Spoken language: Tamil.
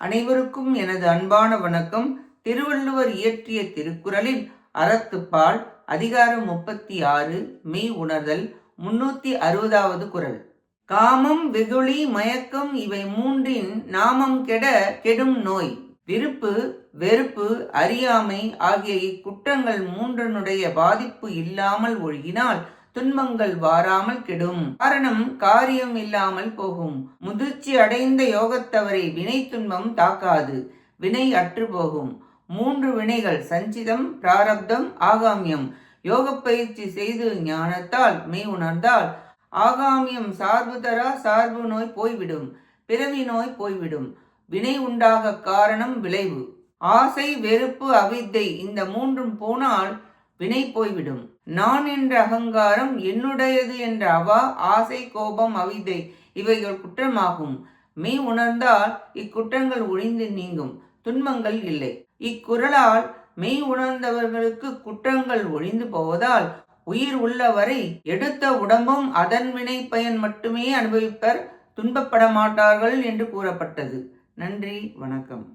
அனைவருக்கும் எனது அன்பான வணக்கம். திருவள்ளுவர் இயற்றிய திருக்குறளில் அறத்துப்பால் அதிகாரம் 36 மெய் உணர்தல் 360வது குறள். காமம், வெகுளி, மயக்கம் இவை மூன்றின் நாமம் கெட கெடும் நோய். விருப்பு, வெறுப்பு, அறியாமை ஆகிய இக்குற்றங்கள் மூன்றனுடைய பாதிப்பு இல்லாமல் ஒழுகினால் துன்பங்கள் வாராமல் கெடும். காரணம் காரியம் இல்லாமல் போகும். முதிர்ச்சி அடைந்த யோகத்தவரை வினை துன்பம் தாக்காது, வினை அற்று போகும். 3 வினைகள் சஞ்சிதம், பிராரப்தம், ஆகாமியம் யோக பயிற்சி செய்து ஞானத்தால் மெய் உணர்ந்தால் ஆகாமியம் சார்பு தரா சார்பு நோய் போய்விடும், பிறவி நோய் போய்விடும். வினை உண்டாக காரணம் விளைவு. ஆசை, வெறுப்பு, அவித்தை இந்த மூன்றும் போனால் வினை போய்விடும். நான் என்ற அகங்காரம், என்னுடையது என்ற அவா, ஆசை, கோபம், அவிதை இவைகள் குற்றமாகும். மெய் உணர்ந்தால் இக்குற்றங்கள் ஒழிந்து நீங்கும், துன்பங்கள் இல்லை. இக்குறளால் மெய் உணர்ந்தவர்களுக்கு குற்றங்கள் ஒழிந்து போவதால் உயிர் உள்ளவரை எடுத்த உடம்பும் அதன் வினை பயன் மட்டுமே அனுபவிப்பர், துன்பப்பட மாட்டார்கள் என்று கூறப்பட்டது. நன்றி, வணக்கம்.